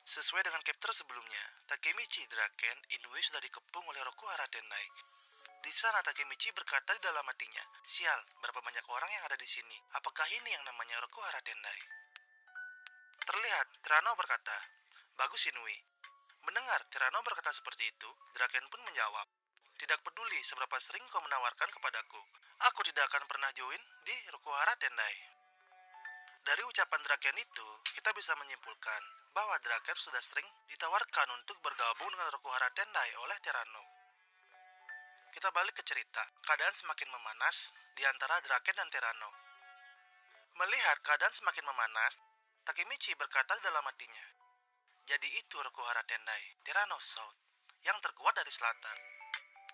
Sesuai dengan chapter sebelumnya, Takemichi Draken Inoue sudah dikepung oleh Rokuhara Tendai. Di sana Takemichi berkata di dalam hatinya, "Sial, berapa banyak orang yang ada di sini. Apakah ini yang namanya Rokuhara Tendai?" Terlihat, Tirano berkata, "Bagus Inoue." Mendengar Tirano berkata seperti itu, Draken pun menjawab, "Tidak peduli seberapa sering kau menawarkan kepadaku, aku tidak akan pernah join di Rokuhara Tendai." Dari ucapan Draken itu, kita bisa menyimpulkan bahwa Draken sudah sering ditawarkan untuk bergabung dengan Rokuhara Tendai oleh Tirano. Kita balik ke cerita, keadaan semakin memanas di antara Draken dan Tirano. Melihat keadaan semakin memanas, Takemichi berkata di dalam hatinya, "Jadi itu Rokuhara Tendai, Tirano South, yang terkuat dari selatan."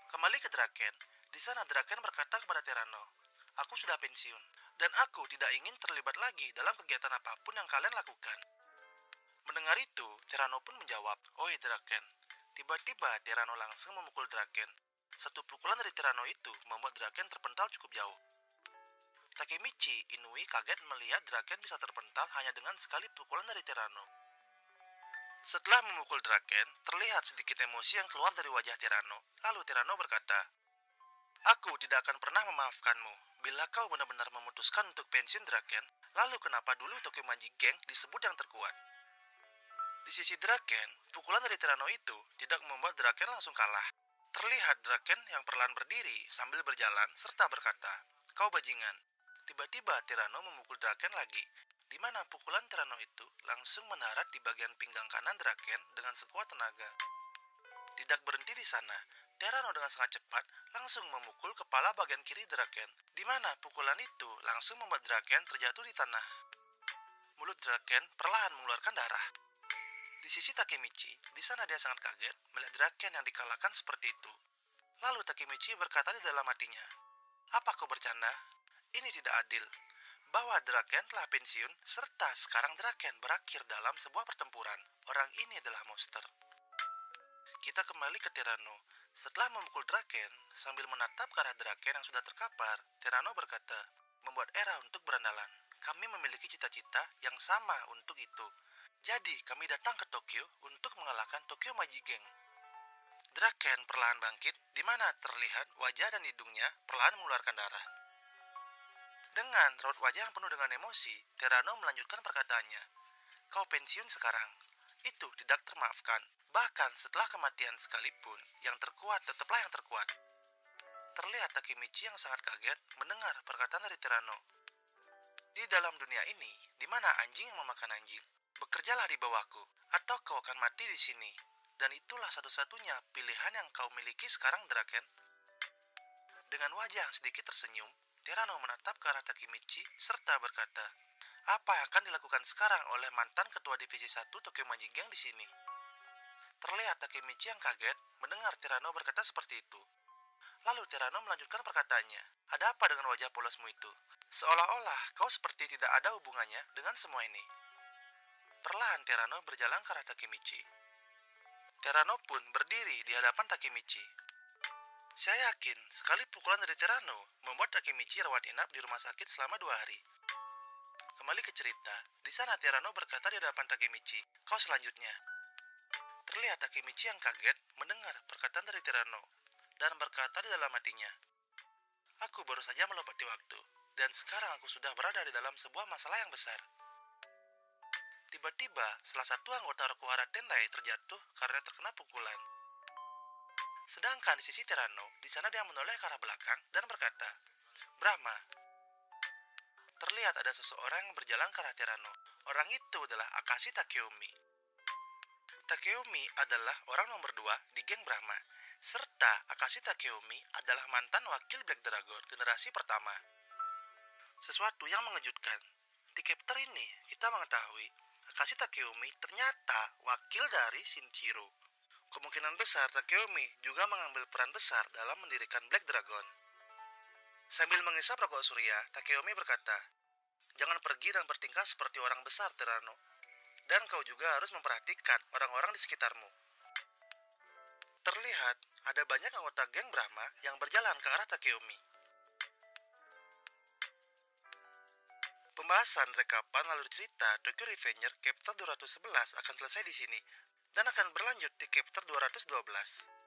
Kembali ke Draken, di sana Draken berkata kepada Tirano, "Aku sudah pensiun, dan aku tidak ingin terlibat lagi dalam kegiatan apapun yang kalian lakukan." Mendengar itu, Tirano pun menjawab, "Oi Draken." Tiba-tiba Tirano langsung memukul Draken. Satu pukulan dari Tirano itu membuat Draken terpental cukup jauh. Takemichi Inoue kaget melihat Draken bisa terpental hanya dengan sekali pukulan dari Tirano. Setelah memukul Draken, terlihat sedikit emosi yang keluar dari wajah Tirano. Lalu Tirano berkata, "Aku tidak akan pernah memaafkanmu. Bila kau benar-benar memutuskan untuk pensiun Draken, lalu kenapa dulu Tokimaji Gang disebut yang terkuat?" Di sisi Draken, pukulan dari Tirano itu tidak membuat Draken langsung kalah. Terlihat Draken yang perlahan berdiri sambil berjalan serta berkata, "Kau bajingan." Tiba-tiba Tirano memukul Draken lagi, di mana pukulan Tirano itu langsung mendarat di bagian pinggang kanan Draken dengan sekuat tenaga. Tidak berhenti di sana, Tirano dengan sangat cepat langsung memukul kepala bagian kiri Draken, di mana pukulan itu langsung membuat Draken terjatuh di tanah. Mulut Draken perlahan mengeluarkan darah. Di sisi Takemichi, di sana dia sangat kaget melihat Draken yang dikalahkan seperti itu. Lalu Takemichi berkata di dalam hatinya, "Apa kau bercanda? Ini tidak adil. Bahwa Draken telah pensiun, serta sekarang Draken berakhir dalam sebuah pertempuran. Orang ini adalah monster." Kita kembali ke Tirano. Setelah memukul Draken, sambil menatap ke arah Draken yang sudah terkapar, Tirano berkata, "Membuat era untuk berandalan. Kami memiliki cita-cita yang sama untuk itu. Jadi kami datang ke Tokyo untuk mengalahkan Tokyo Maji Gang." Draken perlahan bangkit, di mana terlihat wajah dan hidungnya perlahan mengeluarkan darah. Dengan raut wajah yang penuh dengan emosi, Tirano melanjutkan perkataannya, "Kau pensiun sekarang. Itu tidak termaafkan. Bahkan setelah kematian sekalipun, yang terkuat tetaplah yang terkuat." Terlihat Takemichi yang sangat kaget mendengar perkataan dari Tirano. "Di dalam dunia ini, di mana anjing yang memakan anjing, bekerjalah di bawahku, atau kau akan mati di sini. Dan itulah satu-satunya pilihan yang kau miliki sekarang, Draken." Dengan wajah yang sedikit tersenyum, Tirano menatap ke arah Takemichi serta berkata, "Apa yang akan dilakukan sekarang oleh mantan ketua divisi 1 Tokyo Maji Gang di sini?" Terlihat Takemichi yang kaget mendengar Tirano berkata seperti itu. Lalu Tirano melanjutkan perkataannya, "Ada apa dengan wajah polosmu itu? Seolah-olah kau seperti tidak ada hubungannya dengan semua ini." Perlahan Tirano berjalan ke arah Takemichi. Tirano pun berdiri di hadapan Takemichi. Saya yakin sekali pukulan dari Tirano membuat Takemichi rawat inap di rumah sakit selama 2 hari. Kembali ke cerita, di sana Tirano berkata di hadapan Takemichi, "Kau selanjutnya." Terlihat Takemichi yang kaget mendengar perkataan dari Tirano dan berkata di dalam hatinya, "Aku baru saja melompati waktu, dan sekarang aku sudah berada di dalam sebuah masalah yang besar." Tiba-tiba, salah satu anggota Rokuhara Tendai terjatuh karena terkena pukulan. Sedangkan di sisi Tirano, di sana dia menoleh ke arah belakang dan berkata, "Brahma." Terlihat ada seseorang yang berjalan ke arah Tirano. Orang itu adalah Akashi Takeomi. Takeomi adalah orang nomor 2 di geng Brahma, serta Akashi Takeomi adalah mantan wakil Black Dragon generasi pertama. Sesuatu yang mengejutkan, di chapter ini kita mengetahui Akashi Takeomi ternyata wakil dari Shinjiro. Kemungkinan besar Takeomi juga mengambil peran besar dalam mendirikan Black Dragon. Sambil mengisap rokok surya, Takeomi berkata, "Jangan pergi dan bertingkah seperti orang besar, Tirano. Dan kau juga harus memperhatikan orang-orang di sekitarmu." Terlihat ada banyak anggota geng Brahma yang berjalan ke arah Takeomi. Pembahasan rekapan alur cerita Tokyo Revenger chapter 211 akan selesai di sini dan akan berlanjut di chapter 212.